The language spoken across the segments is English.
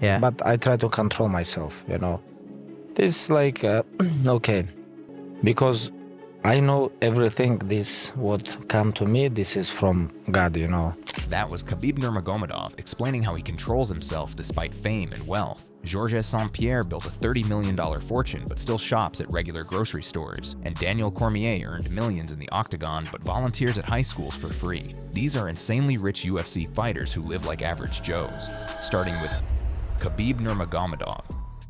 Yeah. But I try to control myself, you know. This like, okay, because I know everything this what come to me, this is from God, you know. That was Khabib Nurmagomedov explaining how he controls himself despite fame and wealth. Georges St-Pierre built a $30 million fortune but still shops at regular grocery stores. And Daniel Cormier earned millions in the octagon but volunteers at high schools for free. These are insanely rich UFC fighters who live like average Joes. Starting with Khabib Nurmagomedov.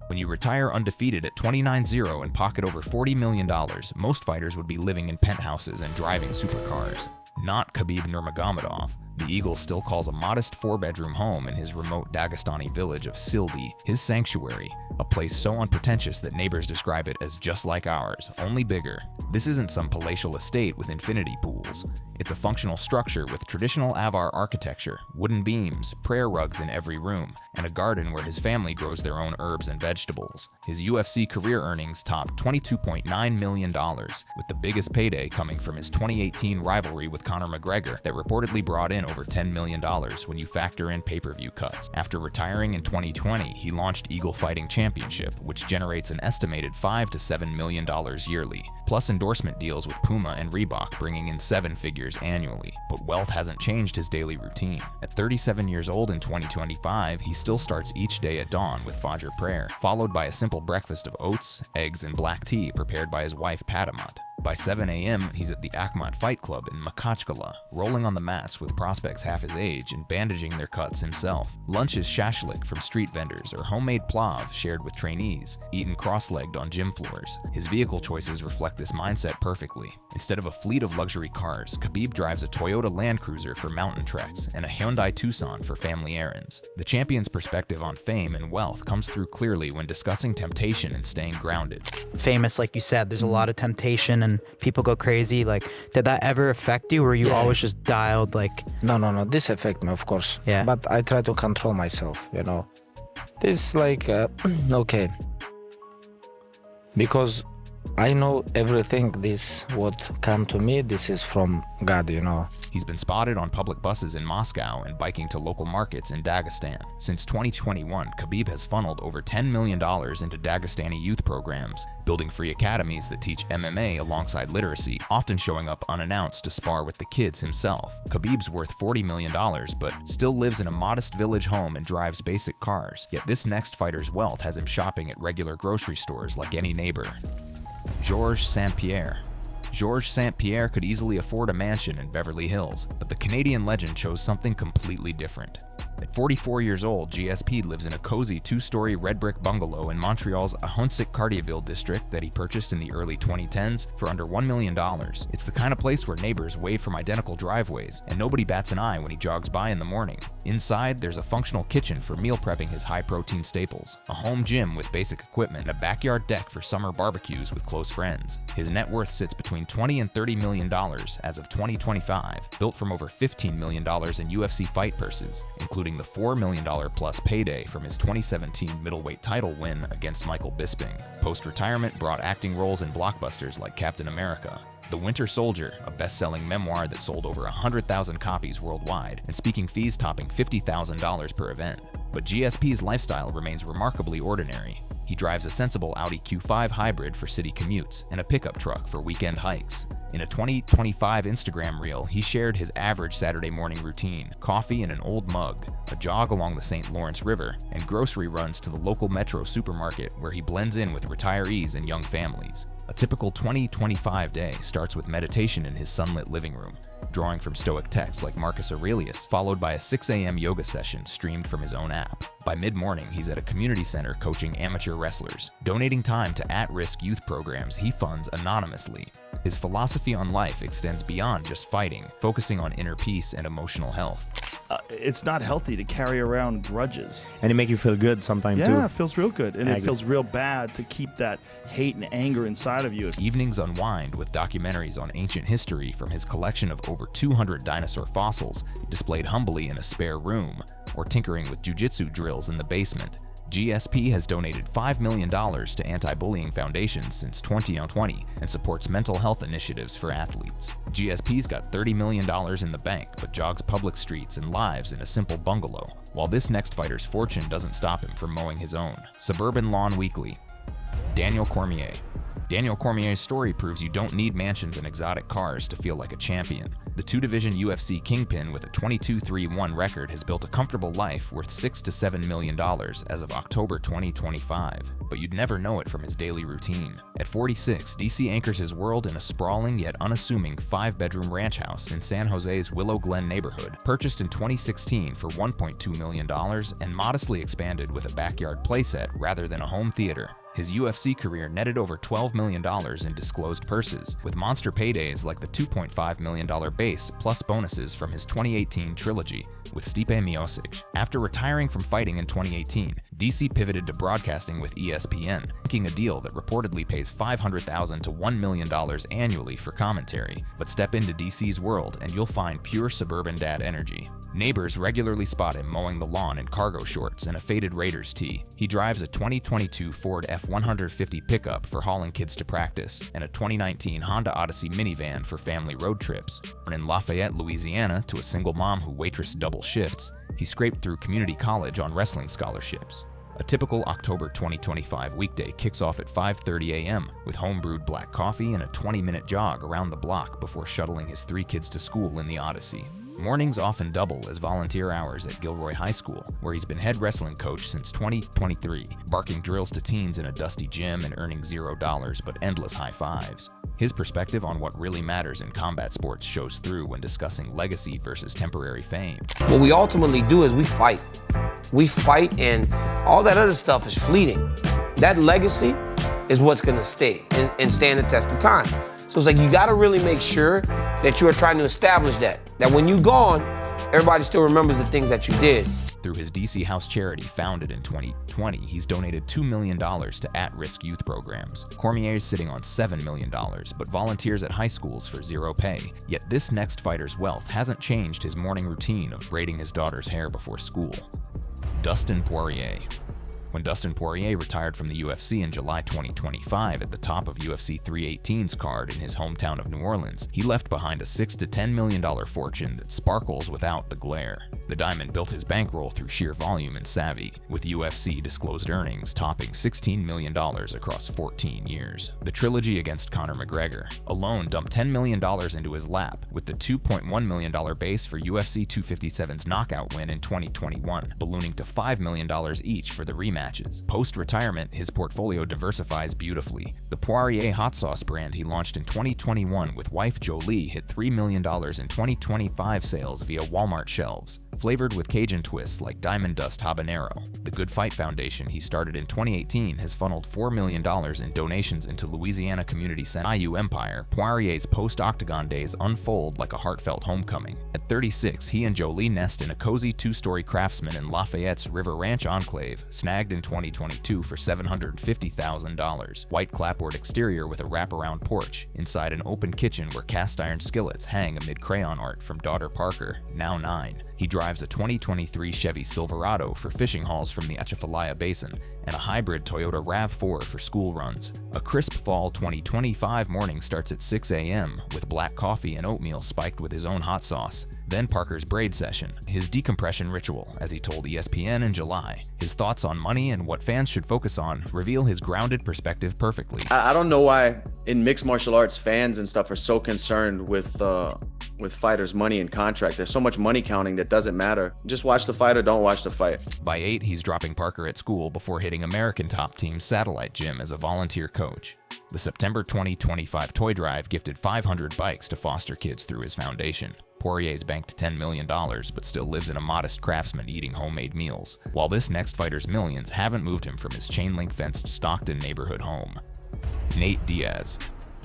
When you retire undefeated at 29-0 and pocket over $40 million, most fighters would be living in penthouses and driving supercars. Not Khabib Nurmagomedov. The Eagle still calls a modest 4-bedroom home in his remote Dagestani village of Sildi his sanctuary, a place so unpretentious that neighbors describe it as just like ours, only bigger. This isn't some palatial estate with infinity pools. It's a functional structure with traditional Avar architecture, wooden beams, prayer rugs in every room, and a garden where his family grows their own herbs and vegetables. His UFC career earnings topped $22.9 million, with the biggest payday coming from his 2018 rivalry with Conor McGregor that reportedly brought in over $10 million when you factor in pay-per-view cuts. After retiring in 2020, he launched Eagle Fighting Championship, which generates an estimated $5 to $7 million yearly, plus endorsement deals with Puma and Reebok bringing in 7 figures annually. But wealth hasn't changed his daily routine. At 37 years old in 2025, he still starts each day at dawn with Fajr prayer, followed by a simple breakfast of oats, eggs, and black tea prepared by his wife Patamat. By 7 a.m., he's at the Akhmat Fight Club in Makhachkala, rolling on the mats with prospects half his age and bandaging their cuts himself. Lunch is shashlik from street vendors or homemade plav shared with trainees, eaten cross-legged on gym floors. His vehicle choices reflect this mindset perfectly. Instead of a fleet of luxury cars, Khabib drives a Toyota Land Cruiser for mountain treks and a Hyundai Tucson for family errands. The champion's perspective on fame and wealth comes through clearly when discussing temptation and staying grounded. Famous, like you said, there's a lot of temptation and people go crazy. Like, did that ever affect you? Or were you always just dialed like? No, this affect me, of course. Yeah. But I try to control myself, you know. This like, okay, because I know everything this what come to me, this is from God, you know. He's been spotted on public buses in Moscow and biking to local markets in Dagestan. Since 2021, Khabib has funneled over $10 million into Dagestani youth programs, building free academies that teach MMA alongside literacy, often showing up unannounced to spar with the kids himself. Khabib's worth $40 million, but still lives in a modest village home and drives basic cars. Yet this next fighter's wealth has him shopping at regular grocery stores like any neighbor. Georges St-Pierre. Georges St-Pierre could easily afford a mansion in Beverly Hills, but the Canadian legend chose something completely different. At 44 years old, GSP lives in a cozy 2-story red brick bungalow in Montreal's Ahuntsic-Cartierville district that he purchased in the early 2010s for under $1 million. It's the kind of place where neighbors wave from identical driveways, and nobody bats an eye when he jogs by in the morning. Inside, there's a functional kitchen for meal prepping his high-protein staples, a home gym with basic equipment, and a backyard deck for summer barbecues with close friends. His net worth sits between $20 and $30 million as of 2025, built from over $15 million in UFC fight purses, including the $4 million plus payday from his 2017 middleweight title win against Michael Bisping. Post-retirement brought acting roles in blockbusters like Captain America, The Winter Soldier, a best-selling memoir that sold over 100,000 copies worldwide, and speaking fees topping $50,000 per event. But GSP's lifestyle remains remarkably ordinary. He drives a sensible Audi Q5 hybrid for city commutes and a pickup truck for weekend hikes. In a 2025 Instagram reel, he shared his average Saturday morning routine: coffee in an old mug, a jog along the St. Lawrence River, and grocery runs to the local Metro supermarket where he blends in with retirees and young families. A typical 2025 day starts with meditation in his sunlit living room, drawing from Stoic texts like Marcus Aurelius, followed by a 6 a.m. yoga session streamed from his own app. By mid-morning, he's at a community center coaching amateur wrestlers, donating time to at-risk youth programs he funds anonymously. His philosophy on life extends beyond just fighting, focusing on inner peace and emotional health. It's not healthy to carry around grudges. And it make you feel good sometimes too. Yeah, it feels real good. And it feels real bad to keep that hate and anger inside of you. Evenings unwind with documentaries on ancient history from his collection of over 200 dinosaur fossils displayed humbly in a spare room, or tinkering with jiu-jitsu drills in the basement. GSP has donated $5 million to anti-bullying foundations since 2020 and supports mental health initiatives for athletes. GSP's got $30 million in the bank but jogs public streets and lives in a simple bungalow, while this next fighter's fortune doesn't stop him from mowing his own. Suburban Lawn Weekly. Daniel Cormier. Daniel Cormier's story proves you don't need mansions and exotic cars to feel like a champion. The two-division UFC kingpin with a 22-3-1 record has built a comfortable life worth $6 to $7 million as of October 2025, but you'd never know it from his daily routine. At 46, DC anchors his world in a sprawling yet unassuming 5-bedroom ranch house in San Jose's Willow Glen neighborhood, purchased in 2016 for $1.2 million and modestly expanded with a backyard playset rather than a home theater. His UFC career netted over $12 million in disclosed purses, with monster paydays like the $2.5 million base plus bonuses from his 2018 trilogy with Stipe Miocic. After retiring from fighting in 2018, DC pivoted to broadcasting with ESPN, making a deal that reportedly pays $500,000 to $1 million annually for commentary. But step into DC's world and you'll find pure suburban dad energy. Neighbors regularly spot him mowing the lawn in cargo shorts and a faded Raiders tee. He drives a 2022 Ford F-150 pickup for hauling kids to practice, and a 2019 Honda Odyssey minivan for family road trips. Born in Lafayette, Louisiana, to a single mom who waitress double shifts, he scraped through community college on wrestling scholarships. A typical October 2025 weekday kicks off at 5:30 a.m. with home-brewed black coffee and a 20-minute jog around the block before shuttling his 3 kids to school in the Odyssey. Mornings often double as volunteer hours at Gilroy High School, where he's been head wrestling coach since 2023, barking drills to teens in a dusty gym and earning $0 but endless high fives. His perspective on what really matters in combat sports shows through when discussing legacy versus temporary fame. What we ultimately do is we fight. We fight, and all that other stuff is fleeting. That legacy is what's gonna stay and stand the test of time. So it's like you gotta really make sure that you are trying to establish that when you're gone, everybody still remembers the things that you did. Through his DC House charity founded in 2020, he's donated $2 million to at-risk youth programs. Cormier is sitting on $7 million, but volunteers at high schools for zero pay. Yet this next fighter's wealth hasn't changed his morning routine of braiding his daughter's hair before school. Dustin Poirier. When Dustin Poirier retired from the UFC in July 2025 at the top of UFC 318's card in his hometown of New Orleans, he left behind a $6 to $10 million fortune that sparkles without the glare. The Diamond built his bankroll through sheer volume and savvy, with UFC disclosed earnings topping $16 million across 14 years. The trilogy against Conor McGregor alone dumped $10 million into his lap, with the $2.1 million base for UFC 257's knockout win in 2021, ballooning to $5 million each for the rematches. Post-retirement, his portfolio diversifies beautifully. The Poirier hot sauce brand he launched in 2021 with wife Jolie hit $3 million in 2025 sales via Walmart shelves, flavored with Cajun twists like Diamond Dust Habanero. The Good Fight Foundation he started in 2018 has funneled $4 million in donations into Louisiana Community Center. IU Empire, Poirier's post-octagon days unfold like a heartfelt homecoming. At 36, he and Jolie nest in a cozy 2-story Craftsman in Lafayette's River Ranch enclave, snagged in 2022 for $750,000. White clapboard exterior with a wraparound porch, inside an open kitchen where cast iron skillets hang amid crayon art from daughter Parker, now 9. He drives a 2023 Chevy Silverado for fishing hauls from the Atchafalaya Basin, and a hybrid Toyota RAV4 for school runs. A crisp fall 2025 morning starts at 6 a.m. with black coffee and oatmeal spiked with his own hot sauce. Then Parker's braid session, his decompression ritual, as he told ESPN in July. His thoughts on money and what fans should focus on reveal his grounded perspective perfectly. I don't know why in mixed martial arts fans and stuff are so concerned with fighters' money and contract. There's so much money counting that doesn't matter. Just watch the fight or don't watch the fight. By 8, he's dropping Parker at school before hitting American Top Team's satellite gym as a volunteer coach. The September 2025 toy drive gifted 500 bikes to foster kids through his foundation. Poirier's banked $10 million, but still lives in a modest Craftsman eating homemade meals, while this next fighter's millions haven't moved him from his chain-link-fenced Stockton neighborhood home. Nate Diaz.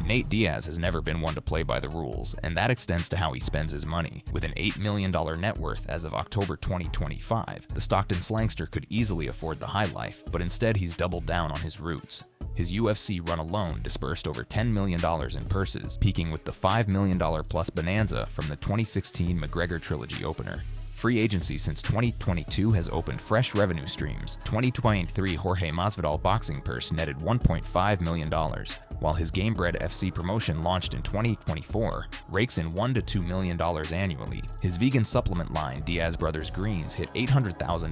Nate Diaz has never been one to play by the rules, and that extends to how he spends his money. With an $8 million net worth as of October 2025, the Stockton slangster could easily afford the high life, but instead he's doubled down on his roots. His UFC run alone dispersed over $10 million in purses, peaking with the $5 million plus bonanza from the 2016 McGregor trilogy opener. Free agency since 2022 has opened fresh revenue streams. 2023 Jorge Masvidal boxing purse netted $1.5 million, while his Gamebred FC promotion launched in 2024 rakes in $1 to $2 million annually. His vegan supplement line, Diaz Brothers Greens, hit $800,000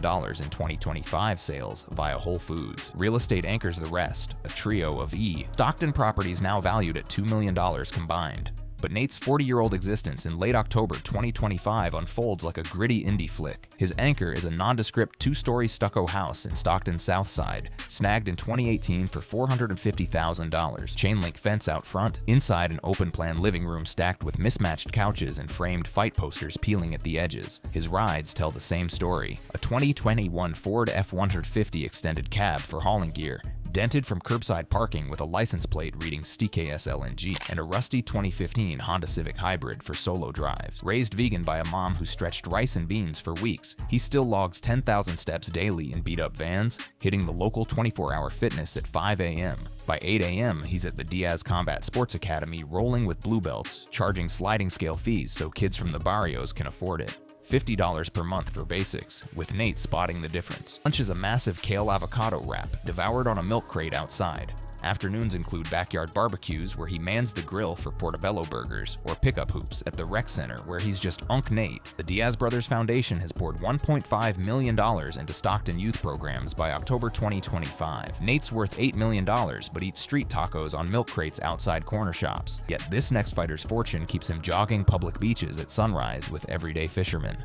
in 2025 sales via Whole Foods. Real estate anchors the rest, a trio of Stockton properties now valued at $2 million combined. But Nate's 40-year-old existence in late October 2025 unfolds like a gritty indie flick. His anchor is a nondescript 2-story stucco house in Stockton's South Side, snagged in 2018 for $450,000. Chain link fence out front, inside an open-plan living room stacked with mismatched couches and framed fight posters peeling at the edges. His rides tell the same story. A 2021 Ford F-150 extended cab for hauling gear, dented from curbside parking with a license plate reading STKSLNG, and a rusty 2015 Honda Civic Hybrid for solo drives. Raised vegan by a mom who stretched rice and beans for weeks, he still logs 10,000 steps daily in beat-up vans, hitting the local 24-hour fitness at 5 a.m. By 8 a.m., he's at the Diaz Combat Sports Academy rolling with blue belts, charging sliding scale fees so kids from the barrios can afford it. $50 per month for basics, with Nate spotting the difference. Lunch is a massive kale avocado wrap, devoured on a milk crate outside. Afternoons include backyard barbecues where he mans the grill for portobello burgers, or pickup hoops at the rec center where he's just Unc Nate. The Diaz Brothers Foundation has poured $1.5 million into Stockton youth programs by October 2025. Nate's worth $8 million, but eats street tacos on milk crates outside corner shops. Yet this next fighter's fortune keeps him jogging public beaches at sunrise with everyday fishermen.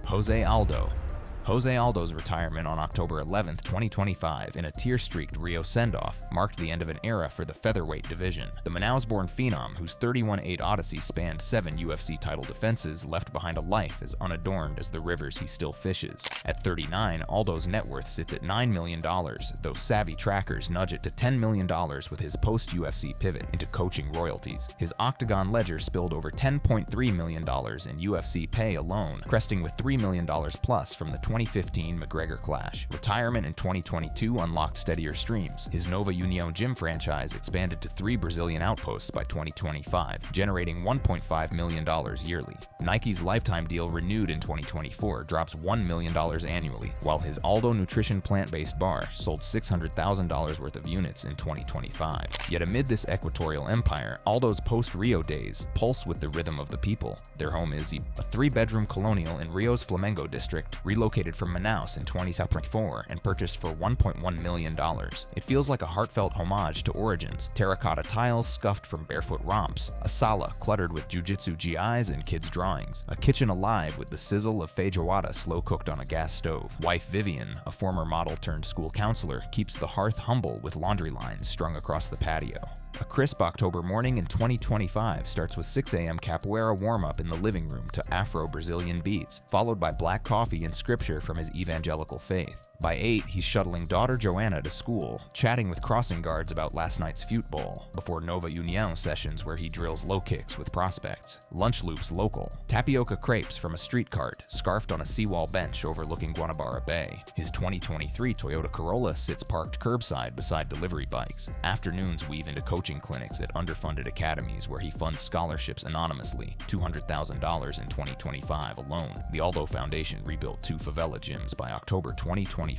Jose Aldo. Jose Aldo's retirement on October 11, 2025, in a tear-streaked Rio send-off, marked the end of an era for the featherweight division. The Manaus-born phenom, whose 31-8 odyssey spanned 7 UFC title defenses, left behind a life as unadorned as the rivers he still fishes. At 39, Aldo's net worth sits at $9 million, though savvy trackers nudge it to $10 million with his post-UFC pivot into coaching royalties. His Octagon ledger spilled over $10.3 million in UFC pay alone, cresting with $3 million plus from the 2015 McGregor clash. Retirement in 2022 unlocked steadier streams. His Nova União gym franchise expanded to 3 Brazilian outposts by 2025, generating $1.5 million yearly. Nike's lifetime deal renewed in 2024 drops $1 million annually, while his Aldo Nutrition plant-based bar sold $600,000 worth of units in 2025. Yet amid this equatorial empire, Aldo's post-Rio days pulse with the rhythm of the people. Their home is a 3-bedroom colonial in Rio's Flamengo district, relocated from Manaus in 2024 and purchased for $1.1 million. It feels like a heartfelt homage to origins. Terracotta tiles scuffed from barefoot romps, a sala cluttered with jujitsu GIs and kids' drawings, a kitchen alive with the sizzle of feijoada slow-cooked on a gas stove. Wife Vivian, a former model turned school counselor, keeps the hearth humble with laundry lines strung across the patio. A crisp October morning in 2025 starts with 6 a.m. capoeira warm-up in the living room to Afro-Brazilian beats, followed by black coffee and scripture from his evangelical faith. By 8, he's shuttling daughter Joanna to school, chatting with crossing guards about last night's Fute Bowl, before Nova União sessions where he drills low kicks with prospects. Lunch loops local. Tapioca crepes from a street cart, scarfed on a seawall bench overlooking Guanabara Bay. His 2023 Toyota Corolla sits parked curbside beside delivery bikes. Afternoons weave into coaching clinics at underfunded academies where he funds scholarships anonymously, $200,000 in 2025 alone. The Aldo Foundation rebuilt 2 favela gyms by October 2025,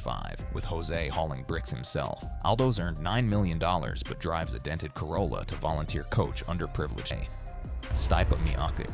with Jose hauling bricks himself. Aldo's earned $9 million, but drives a dented Corolla to volunteer coach underprivileged. Stipe Miocic.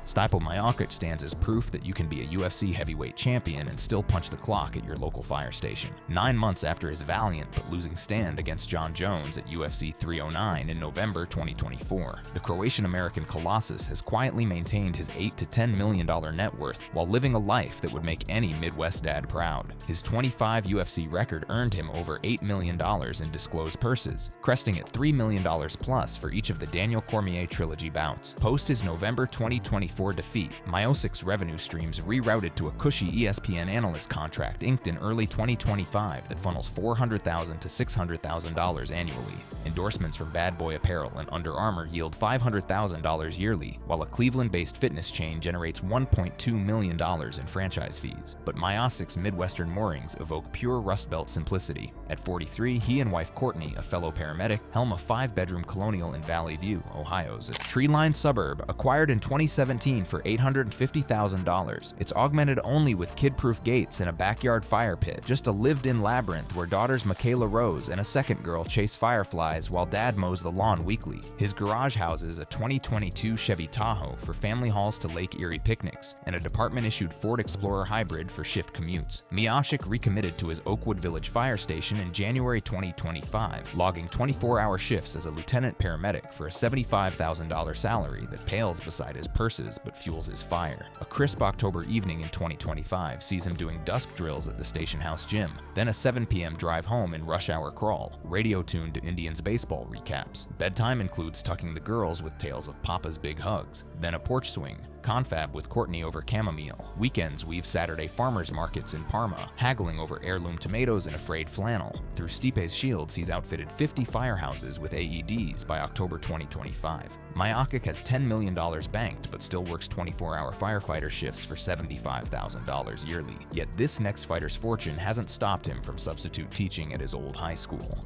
Stipe Miocic stands as proof that you can be a UFC heavyweight champion and still punch the clock at your local fire station. 9 months after his valiant but losing stand against John Jones at UFC 309 in November 2024, the Croatian-American Colossus has quietly maintained his $8 to $10 million net worth while living a life that would make any Midwest dad proud. His 25 UFC record earned him over $8 million in disclosed purses, cresting at $3 million plus for each of the Daniel Cormier trilogy bouts. Post his November 2024 defeat, Miocic's revenue streams rerouted to a cushy ESPN analyst contract inked in early 2025 that funnels $400,000 to $600,000 annually. Endorsements from Bad Boy Apparel and Under Armour yield $500,000 yearly, while a Cleveland-based fitness chain generates $1.2 million in franchise fees. But Miocic's Midwestern moorings evoke pure Rust Belt simplicity. At 43, he and wife Courtney, a fellow paramedic, helm a 5-bedroom colonial in Valley View, Ohio's tree-lined suburb acquired in 2017 2017 for $850,000. It's augmented only with kid-proof gates and a backyard fire pit, just a lived-in labyrinth where daughters Michaela Rose and a second girl chase fireflies while dad mows the lawn weekly. His garage houses a 2022 Chevy Tahoe for family hauls to Lake Erie picnics and a department-issued Ford Explorer hybrid for shift commutes. Miocic recommitted to his Oakwood Village fire station in January 2025, logging 24-hour shifts as a lieutenant paramedic for a $75,000 salary that pales beside his purses but fuels his fire. A crisp October evening in 2025 sees him doing dusk drills at the station house gym, then a 7 p.m. drive home in rush hour crawl, radio tuned to Indians baseball recaps. Bedtime includes tucking the girls with tales of Papa's big hugs, then a porch swing, confab with Courtney over chamomile. Weekends weave Saturday farmers markets in Parma, haggling over heirloom tomatoes and a frayed flannel. Through Stipe's shields, he's outfitted 50 firehouses with AEDs by October 2025. Miocic has $10 million banked, but still works 24-hour firefighter shifts for $75,000 yearly. Yet this next fighter's fortune hasn't stopped him from substitute teaching at his old high school.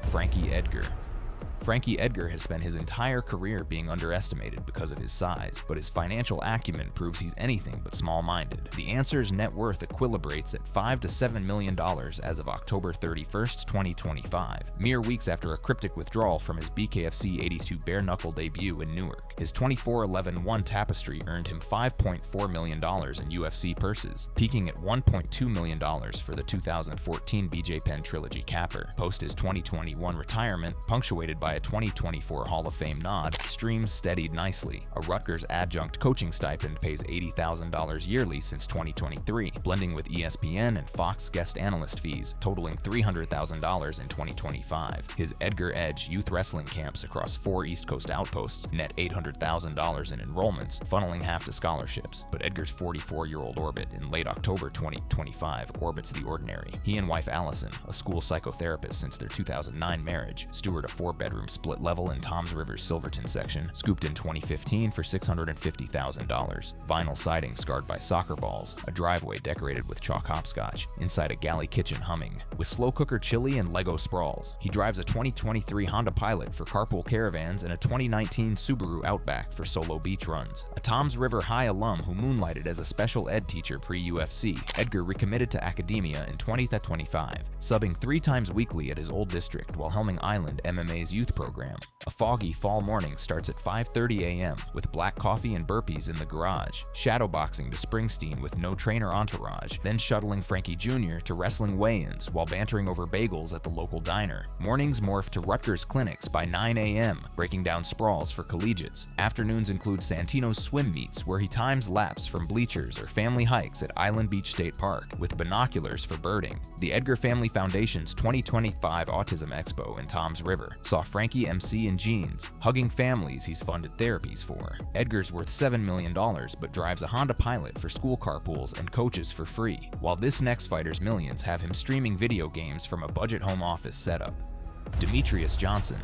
Frankie Edgar. Frankie Edgar has spent his entire career being underestimated because of his size, but his financial acumen proves he's anything but small-minded. The Answer's net worth equilibrates at $5 to $7 million as of October 31st, 2025, mere weeks after a cryptic withdrawal from his BKFC 82 bare-knuckle debut in Newark. His 24-11-1 tapestry earned him $5.4 million in UFC purses, peaking at $1.2 million for the 2014 BJ Penn Trilogy capper. Post his 2021 retirement, punctuated by a 2024 Hall of Fame nod, streams steadied nicely. A Rutgers adjunct coaching stipend pays $80,000 yearly since 2023, blending with ESPN and Fox guest analyst fees, totaling $300,000 in 2025. His Edgar Edge youth wrestling camps across 4 East Coast outposts net $800,000 in enrollments, funneling half to scholarships. But Edgar's 44-year-old orbit in late October 2025 orbits the ordinary. He and wife Allison, a school psychotherapist since their 2009 marriage, steward a 4-bedroom split level in Toms River's Silverton section, scooped in 2015 for $650,000. Vinyl siding scarred by soccer balls, a driveway decorated with chalk hopscotch, inside a galley kitchen humming, with slow cooker chili and Lego sprawls. He drives a 2023 Honda Pilot for carpool caravans and a 2019 Subaru Outback for solo beach runs. A Toms River High alum who moonlighted as a special ed teacher pre-UFC, Edgar recommitted to academia in 2025, subbing 3 times weekly at his old district while helming Island MMA's youth program. A foggy fall morning starts at 5:30 a.m. with black coffee and burpees in the garage, shadowboxing to Springsteen with no trainer entourage, then shuttling Frankie Jr. to wrestling weigh-ins while bantering over bagels at the local diner. Mornings morph to Rutgers clinics by 9 a.m., breaking down sprawls for collegiates. Afternoons include Santino's swim meets, where he times laps from bleachers, or family hikes at Island Beach State Park with binoculars for birding. The Edgar Family Foundation's 2025 Autism Expo in Toms River saw Frankie MC in jeans, hugging families he's funded therapies for. Edgar's worth $7 million, but drives a Honda Pilot for school carpools and coaches for free, while this next fighter's millions have him streaming video games from a budget home office setup. Demetrious Johnson.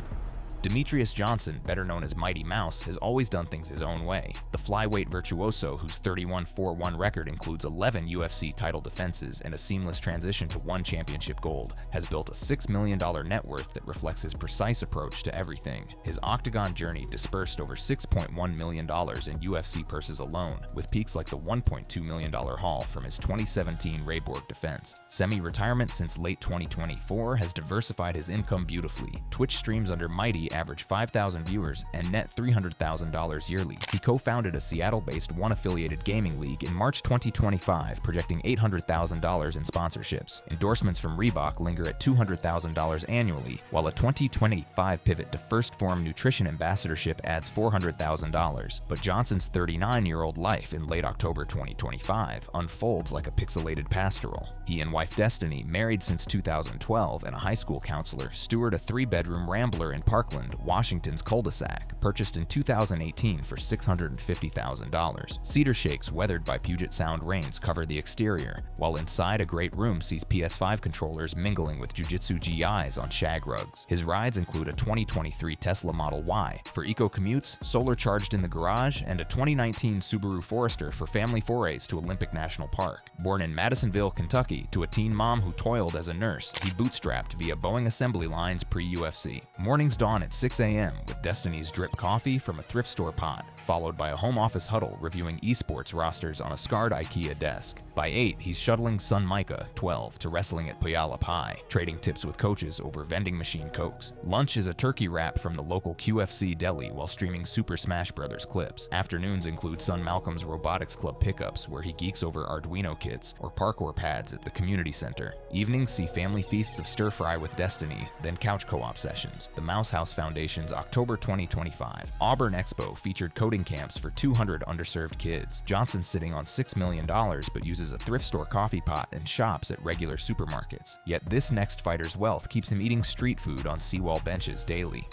Demetrious Johnson, better known as Mighty Mouse, has always done things his own way. The flyweight virtuoso, whose 31-4-1 record includes 11 UFC title defenses and a seamless transition to 1 championship gold, has built a $6 million net worth that reflects his precise approach to everything. His octagon journey dispersed over $6.1 million in UFC purses alone, with peaks like the $1.2 million haul from his 2017 Rayborg defense. Semi-retirement since late 2024 has diversified his income beautifully. Twitch streams under Mighty average 5,000 viewers and net $300,000 yearly. He co-founded a Seattle-based one-affiliated gaming league in March 2025, projecting $800,000 in sponsorships. Endorsements from Reebok linger at $200,000 annually, while a 2025 pivot to First Form Nutrition ambassadorship adds $400,000. But Johnson's 39-year-old life in late October 2025 unfolds like a pixelated pastoral. He and wife Destiny, married since 2012 and a high school counselor, steward a 3-bedroom Rambler in Parkland, Washington's cul-de-sac, purchased in 2018 for $650,000. Cedar shakes weathered by Puget Sound rains cover the exterior, while inside a great room sees PS5 controllers mingling with Jiu-Jitsu GIs on shag rugs. His rides include a 2023 Tesla Model Y for eco commutes, solar charged in the garage, and a 2019 Subaru Forester for family forays to Olympic National Park. Born in Madisonville, Kentucky, to a teen mom who toiled as a nurse, he bootstrapped via Boeing assembly lines pre-UFC. Mornings dawn at at 6 a.m. with Destiny's drip coffee from a thrift store pot, followed by a home office huddle reviewing esports rosters on a scarred IKEA desk. By 8, he's shuttling son Micah, 12, to wrestling at Puyallup High, trading tips with coaches over vending machine cokes. Lunch is a turkey wrap from the local QFC deli while streaming Super Smash Bros. Clips. Afternoons include son Malcolm's Robotics Club pickups, where he geeks over Arduino kits or parkour pads at the community center. Evenings see family feasts of stir fry with Destiny, then couch co-op sessions. The Mouse House Foundation's October 2025 Auburn Expo featured coding camps for 200 underserved kids. Johnson's sitting on $6 million but uses a thrift store coffee pot and shops at regular supermarkets. Yet this next fighter's wealth keeps him eating street food on seawall benches daily.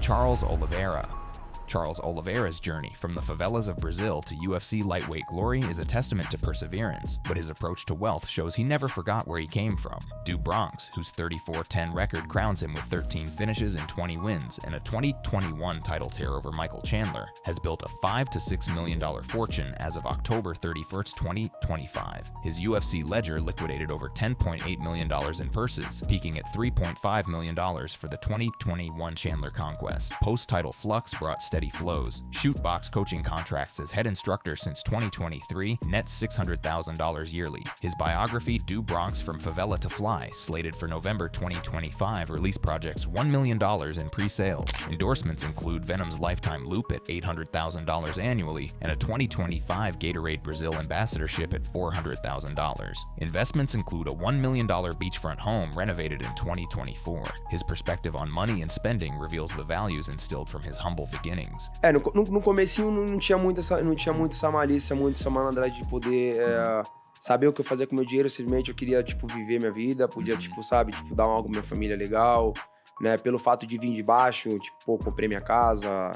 Charles Oliveira. Charles Oliveira's journey from the favelas of Brazil to UFC lightweight glory is a testament to perseverance, but his approach to wealth shows he never forgot where he came from. Du Bronx, whose 34-10 record crowns him with 13 finishes and 20 wins and a 2021 title tear over Michael Chandler, has built a $5 to $6 million fortune as of October 31st, 2025. His UFC ledger liquidated over $10.8 million in purses, peaking at $3.5 million for the 2021 Chandler conquest. Post-title flux brought steady flows. Shootbox coaching contracts as head instructor since 2023, net $600,000 yearly. His biography, Du Bronx From Favela to Fly, slated for November 2025, release projects $1 million in pre-sales. Endorsements include Venom's Lifetime Loop at $800,000 annually and a 2025 Gatorade Brazil ambassadorship at $400,000. Investments include a $1 million beachfront home renovated in 2024. His perspective on money and spending reveals the values instilled from his humble beginnings. No comecinho não tinha muito essa malícia, muito essa malandragem de poder saber o que eu fazia com o meu dinheiro. Simplesmente eu queria, tipo, viver minha vida, podia, tipo, sabe, tipo, dar algo pra minha família legal, né? Pelo fato de vir de baixo, tipo, pô, comprei minha casa,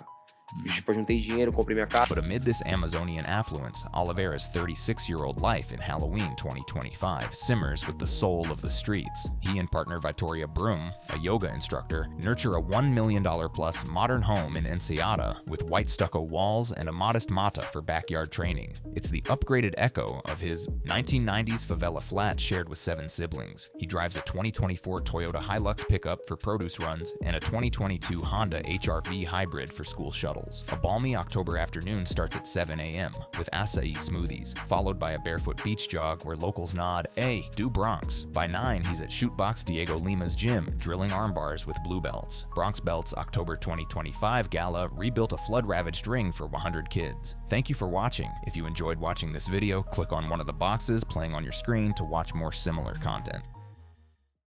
tipo, juntei dinheiro, comprei minha casa. But amid this Amazonian affluence, Oliveira's 36-year-old life in Halloween 2025 simmers with the soul of the streets. He and partner Vittoria Broom, a yoga instructor, nurture a $1 million plus modern home in Enseada with white stucco walls and a modest mata for backyard training. It's the upgraded echo of his 1990s favela flat shared with 7 siblings. He drives a 2024 Toyota Hilux pickup for produce runs and a 2022 Honda HR-V hybrid for school shuttles. A balmy October afternoon starts at 7 a.m. with acai smoothies, followed by a barefoot beach jog where locals nod, "Hey, Du Bronx." By 9, he's at Shootbox Diego Lima's gym, drilling arm bars with blue belts. Bronx Belt's October 2025 gala rebuilt a flood-ravaged ring for 100 kids. Thank you for watching. If you enjoyed watching this video, click on one of the boxes playing on your screen to watch more similar content.